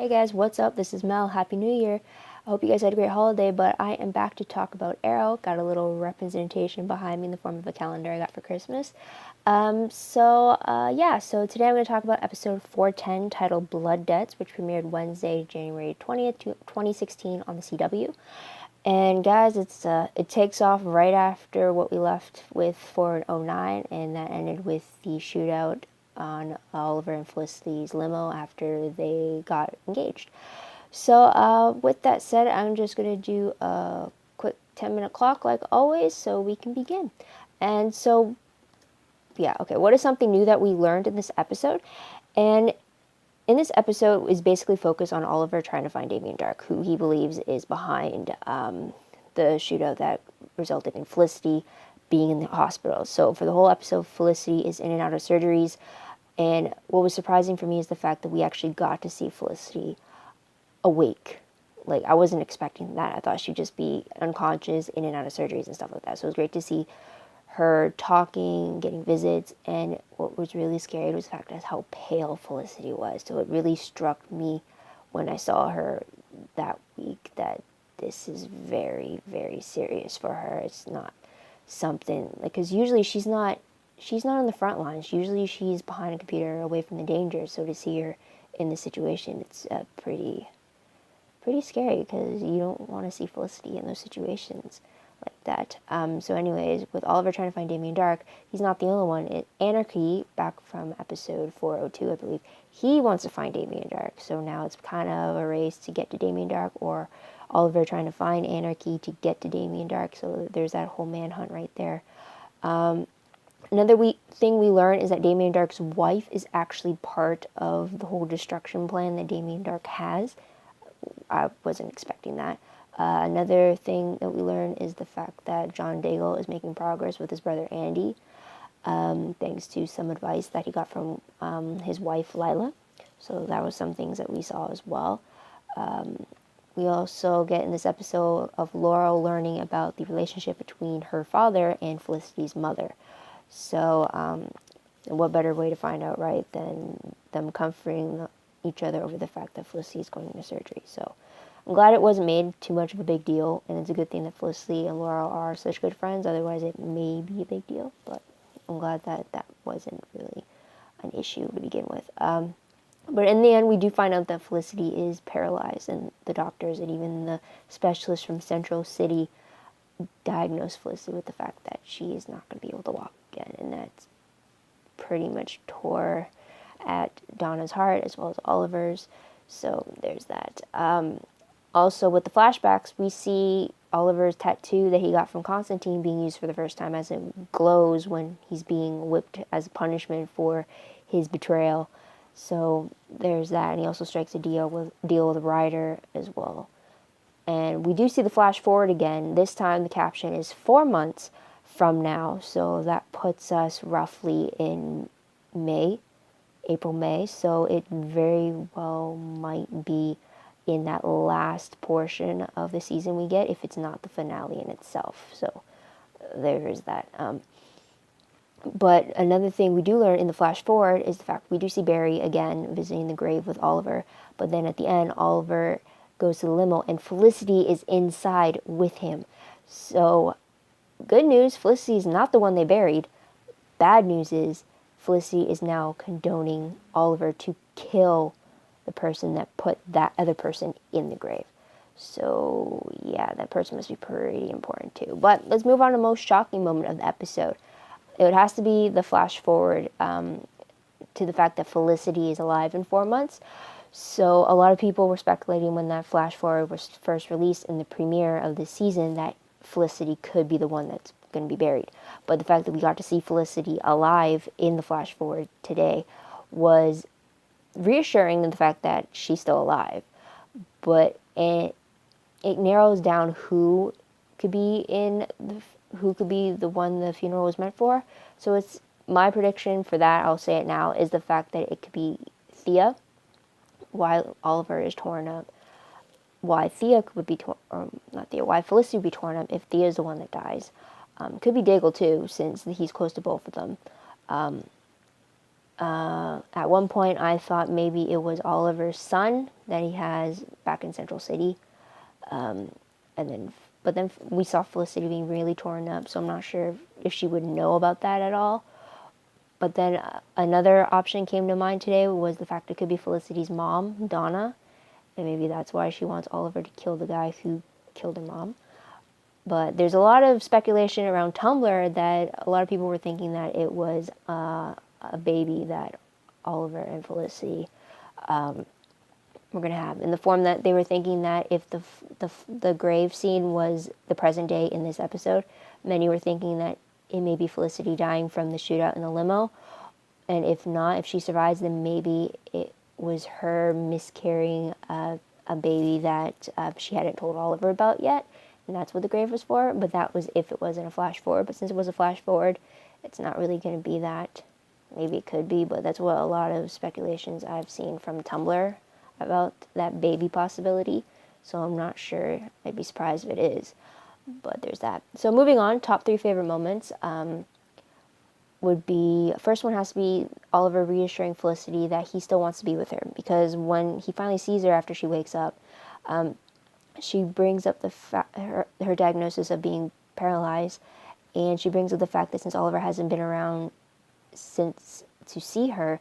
Hey guys, what's up? This is Mel. Happy New Year. I hope you guys had a great holiday, but I am back to talk about Arrow. Got a little representation behind me in the form of a calendar I got for Christmas. So today I'm going to talk about episode 410 titled Blood Debts, which premiered Wednesday, January 20th, 2016 on the CW. And guys, it takes off right after what we left with 409, and that ended with the shootout on Oliver and Felicity's limo after they got engaged. So with that said, I'm just going to do a quick 10-minute clock like always so we can begin. And so, yeah, okay, what is something new that we learned in this episode? And in this episode is basically focused on Oliver trying to find Damien Dark, who he believes is behind the shootout that resulted in Felicity being in the hospital. So for the whole episode, Felicity is in and out of surgeries. And what was surprising for me is the fact that we actually got to see Felicity awake. Like, I wasn't expecting that. I thought she'd just be unconscious, in and out of surgeries and stuff like that. So it was great to see her talking, getting visits, and what was really scary was the fact that how pale Felicity was. So it really struck me when I saw her that week that this is very, very serious for her. It's not something, like, because usually she's not on the front lines. Usually she's behind a computer, away from the danger. So to see her in this situation, it's pretty scary, because you don't want to see Felicity in those situations like that. So anyways, with Oliver trying to find Damien Dark, he's not the only one. Anarchy, back from episode 402, I believe, he wants to find Damien Dark. So now it's kind of a race to get to Damien Dark, or Oliver trying to find Anarchy to get to Damien Dark. So there's that whole manhunt right there. Another thing we learn is that Damien Dark's wife is actually part of the whole destruction plan that Damien Dark has. I wasn't expecting that. Another thing that we learn is the fact that John Daigle is making progress with his brother Andy, thanks to some advice that he got from his wife Lila. So that was some things that we saw as well. We also get in this episode of Laurel learning about the relationship between her father and Felicity's mother. So what better way to find out, right, than them comforting each other over the fact that Felicity is going into surgery. So I'm glad it wasn't made too much of a big deal, and it's a good thing that Felicity and Laurel are such good friends. Otherwise, it may be a big deal, but I'm glad that that wasn't really an issue to begin with. But in the end, we do find out that Felicity is paralyzed, and the doctors and even the specialists from Central City diagnosed Felicity with the fact that she is not going to be able to walk again, and that's pretty much tore at Donna's heart as well as Oliver's. So there's that. Also, with the flashbacks, we see Oliver's tattoo that he got from Constantine being used for the first time, as it glows when he's being whipped as a punishment for his betrayal. So there's that, and he also strikes a deal with Ryder as well. And we do see the flash forward again. This time the caption is 4 months from now, so that puts us roughly in April, May, so it very well might be in that last portion of the season we get, if it's not the finale in itself. So there is that. But another thing we do learn in the flash forward is the fact we do see Barry again visiting the grave with Oliver, but then at the end, Oliver goes to the limo, and Felicity is inside with him. So good news, Felicity is not the one they buried. Bad news is Felicity is now condoning Oliver to kill the person that put that other person in the grave. So, yeah, that person must be pretty important too. But let's move on to the most shocking moment of the episode. It has to be the flash forward to the fact that Felicity is alive in 4 months. So a lot of people were speculating when that flash forward was first released in the premiere of the season that Felicity could be the one that's going to be buried. But the fact that we got to see Felicity alive in the flash forward today was reassuring in the fact that she's still alive. But it narrows down who could be the one the funeral was meant for. So it's my prediction for that, I'll say it now, is the fact that it could be Thea, why Oliver is torn up, why Felicity would be torn up if Thea is the one that dies. Could be Daigle too, since he's close to both of them. At one point, I thought maybe it was Oliver's son that he has back in Central City. But then we saw Felicity being really torn up, so I'm not sure if she would know about that at all. But then another option came to mind today was the fact it could be Felicity's mom, Donna, and maybe that's why she wants Oliver to kill the guy who killed her mom. But there's a lot of speculation around Tumblr that a lot of people were thinking that it was a baby that Oliver and Felicity were going to have, in the form that they were thinking that if the grave scene was the present day in this episode, many were thinking that it may be Felicity dying from the shootout in the limo, and if not, if she survives, then maybe it was her miscarrying a baby that she hadn't told Oliver about yet, and that's what the grave was for. But that was if it wasn't a flash forward. But since it was a flash forward, it's not really going to be that. Maybe it could be, but that's what a lot of speculations I've seen from Tumblr about that baby possibility. So I'm not sure. I'd be surprised if it is. But there's that. So moving on, top 3 favorite moments would be, first one has to be Oliver reassuring Felicity that he still wants to be with her, because when he finally sees her after she wakes up, she brings up her diagnosis of being paralyzed, and she brings up the fact that since Oliver hasn't been around since to see her,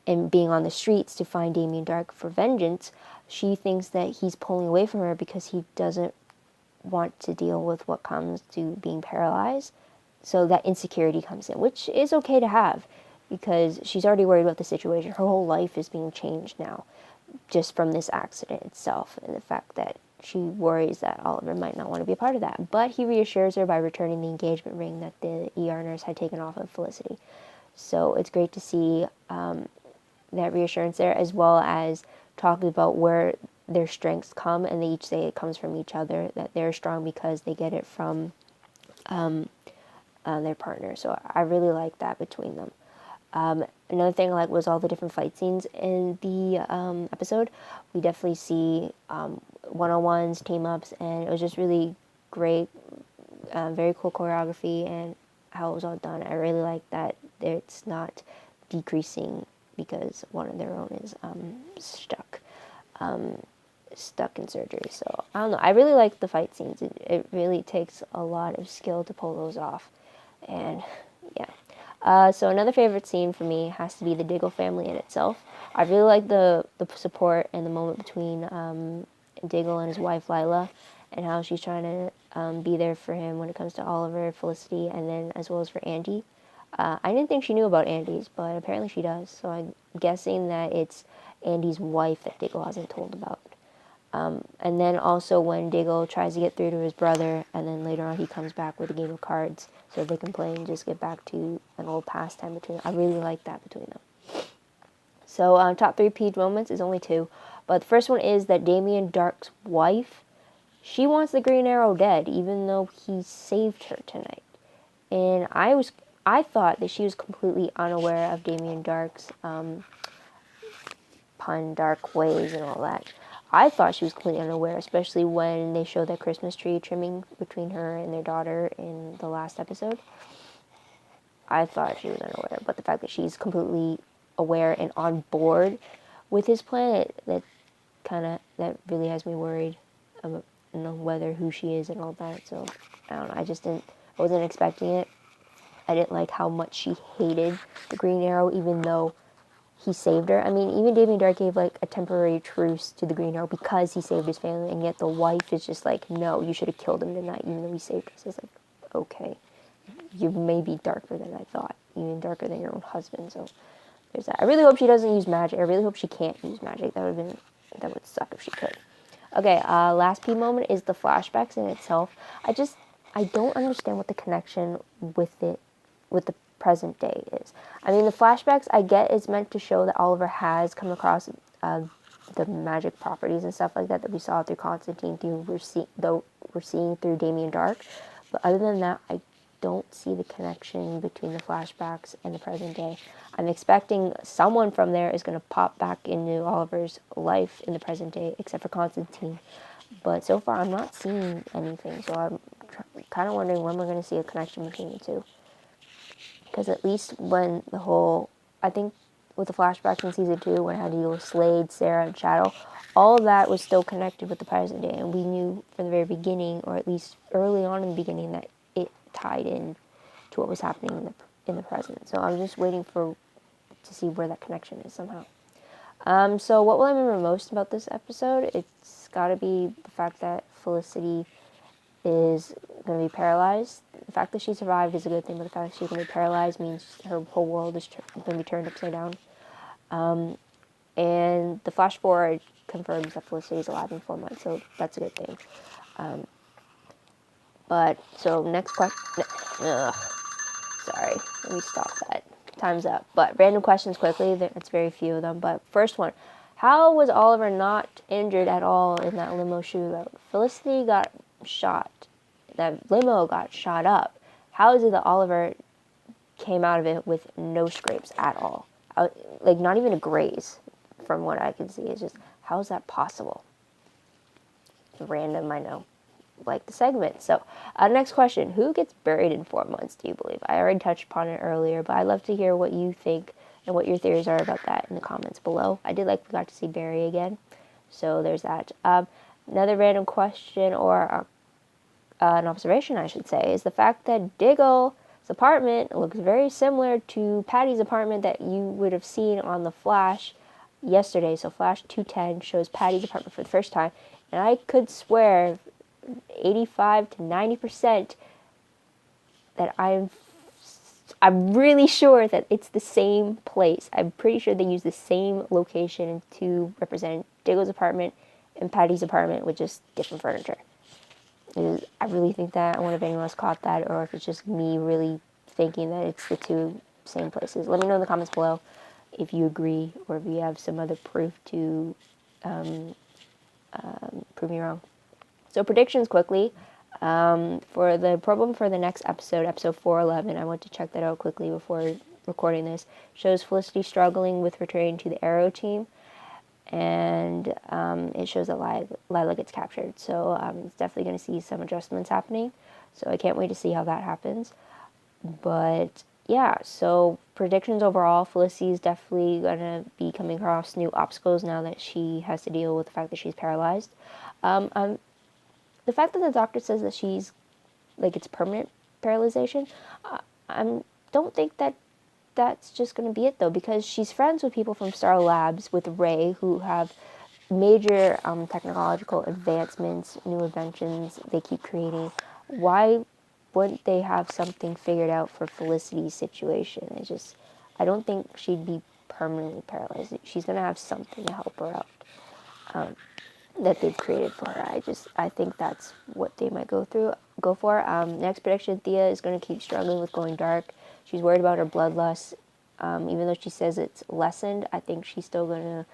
and being on the streets to find Damien Dark for vengeance, she thinks that he's pulling away from her because he doesn't want to deal with what comes to being paralyzed. So that insecurity comes in, which is okay to have, because she's already worried about the situation. Her whole life is being changed now just from this accident itself, and the fact that she worries that Oliver might not want to be a part of that. But he reassures her by returning the engagement ring that the ER nurse had taken off of Felicity. So it's great to see that reassurance there, as well as talking about where their strengths come, and they each say it comes from each other, that they're strong because they get it from their partner. So I really like that between them. Another thing I like was all the different fight scenes in the episode. We definitely see one-on-ones, team-ups, and it was just really great, very cool choreography, and how it was all done. I really like that it's not decreasing because one of their own is stuck in surgery. So I don't know, I really like the fight scenes. It really takes a lot of skill to pull those off, and yeah. So another favorite scene for me has to be the Diggle family in itself. I really like the support and the moment between Diggle and his wife Lila, and how she's trying to be there for him when it comes to Oliver, Felicity, and then as well as for Andy. I didn't think she knew about Andy's, but apparently she does. So I'm guessing that it's Andy's wife that Diggle hasn't told about. And then also when Diggle tries to get through to his brother, and then later on he comes back with a game of cards so they can play and just get back to an old pastime between them. I really like that between them. So top 3 peak moments is only 2. But the first one is that Damien Dark's wife, she wants the Green Arrow dead, even though he saved her tonight. And I thought that she was completely unaware of Damien Dark's pun, dark ways, and all that. I thought she was completely unaware, especially when they showed that Christmas tree trimming between her and their daughter in the last episode. I thought she was unaware, but the fact that she's completely aware and on board with his plan, that really has me worried about, whether who she is and all that. So I don't know. I wasn't expecting it. I didn't like how much she hated the Green Arrow, even though he saved her. I mean, even Damien Dark gave like a temporary truce to the Green Arrow because he saved his family, and yet the wife is just like, no, you should have killed him tonight, even though he saved us. It's like, okay, you may be darker than I thought, even darker than your own husband. So there's that. I really hope she doesn't use magic. I really hope she can't use magic. That would suck if she could. Okay, last P moment is the flashbacks in itself. I don't understand what the connection with the present day is. I mean, the flashbacks, I get it's meant to show that Oliver has come across the magic properties and stuff like that we saw through Constantine, we're seeing through Damien Dark. But other than that, I don't see the connection between the flashbacks and the present day. I'm expecting someone from there is going to pop back into Oliver's life in the present day, except for Constantine. But so far, I'm not seeing anything. So I'm kind of wondering when we're going to see a connection between the two. Because at least when the whole I think with the flashbacks in season 2, when I had to deal with Slade, Sarah, and Shadow, all of that was still connected with the present day, and we knew from the very beginning, or at least early on in the beginning, that it tied in to what was happening in the present. So I'm just waiting to see where that connection is somehow. So what will I remember most about this episode? It's got to be the fact that Felicity is going to be paralyzed. The fact that she survived is a good thing, but the fact that she's going to be paralyzed means her whole world is going to be turned upside down. And the flash forward confirms that Felicity is alive in 4 months, so that's a good thing. So next question. Sorry, let me stop that. Time's up. But random questions quickly. It's very few of them. But first one, how was Oliver not injured at all in that limo shootout? Felicity got shot. That limo got shot up. How is it that Oliver came out of it with no scrapes at all? Like, not even a graze, from what I can see. It's just, how is that possible? Random, I know. Like the segment. So, next question. Who gets buried in 4 months, do you believe? I already touched upon it earlier, but I'd love to hear what you think and what your theories are about that in the comments below. I did like we got to see Barry again. So, there's that. Another random question, or an observation, I should say, is the fact that Diggle's apartment looks very similar to Patty's apartment that you would have seen on the Flash yesterday. So, Flash 210 shows Patty's apartment for the first time. And I could swear 85 to 90% that I'm really sure that it's the same place. I'm pretty sure they use the same location to represent Diggle's apartment and Patty's apartment with just different furniture. I really think that. I wonder if anyone else caught that, or if it's just me really thinking that it's the two same places. Let me know in the comments below if you agree, or if you have some other proof to prove me wrong. So predictions quickly. For the problem for the next episode 411, I want to check that out quickly before recording this. Shows Felicity struggling with returning to the Arrow team, and it shows that Lila gets captured. So it's definitely going to see some adjustments happening. So I can't wait to see how that happens. But yeah, so predictions overall, Felicity is definitely going to be coming across new obstacles now that she has to deal with the fact that she's paralyzed. The fact that the doctor says that she's, like, it's permanent paralyzation, I don't think that that's just going to be it, though, because she's friends with people from Star Labs, with Ray, who have major technological advancements, new inventions they keep creating. Why wouldn't they have something figured out for Felicity's situation? I don't think she'd be permanently paralyzed. She's going to have something to help her out. That they've created for her. I think that's what they might go for. Next prediction, Thea is going to keep struggling with going dark. She's worried about her bloodlust. Even though she says it's lessened, I think she's still going to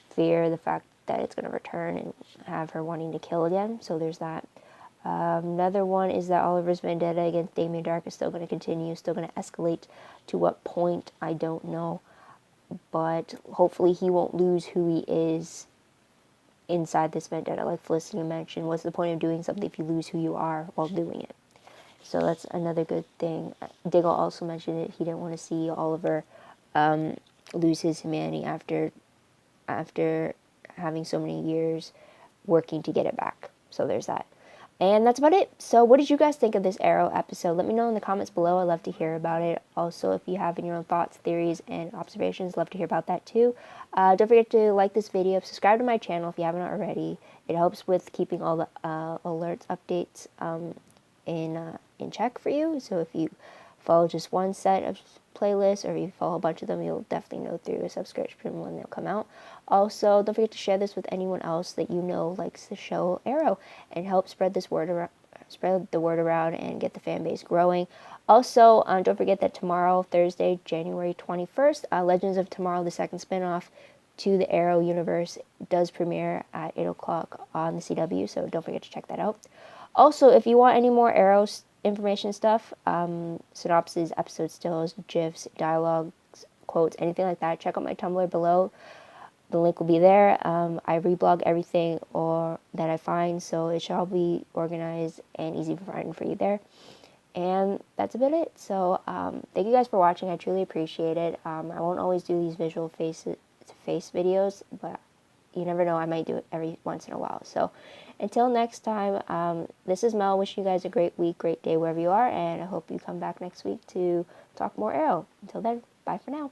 fear the fact that it's going to return and have her wanting to kill again. So there's that. Another one is that Oliver's vendetta against Damien Dark is still going to continue, still going to escalate. To what point, I don't know. But hopefully he won't lose who he is inside this vendetta. Like Felicity mentioned, what's the point of doing something if you lose who you are while doing it? So that's another good thing. Diggle also mentioned that he didn't want to see Oliver lose his humanity after having so many years working to get it back. So there's that. And that's about it. So what did you guys think of this Arrow episode? Let me know in the comments below. I'd love to hear about it. Also, if you have any own thoughts, theories, and observations, love to hear about that too. Don't forget to like this video. Subscribe to my channel if you haven't already. It helps with keeping all the alerts, updates in check for you. So if you follow just one set of playlists, or if you follow a bunch of them, you'll definitely know through a subscription when they'll come out. Also, don't forget to share this with anyone else that you know likes the show Arrow, and help spread the word around and get the fan base growing. Also, don't forget that tomorrow, Thursday, January 21st, Legends of Tomorrow, the second spinoff to the Arrow universe, does premiere at 8 o'clock on the CW, so don't forget to check that out. Also, if you want any more Arrow information stuff, synopsis, episode stills, GIFs, dialogues, quotes, anything like that, check out my Tumblr below. The link will be there. I reblog everything that I find, so it should all be organized and easy to find for you there. And that's about it. So thank you guys for watching. I truly appreciate it. I won't always do these visual face videos, but you never know, I might do it every once in a while. So until next time, this is Mel wishing you guys a great week, great day wherever you are, and I hope you come back next week to talk more Arrow. Until then, bye for now.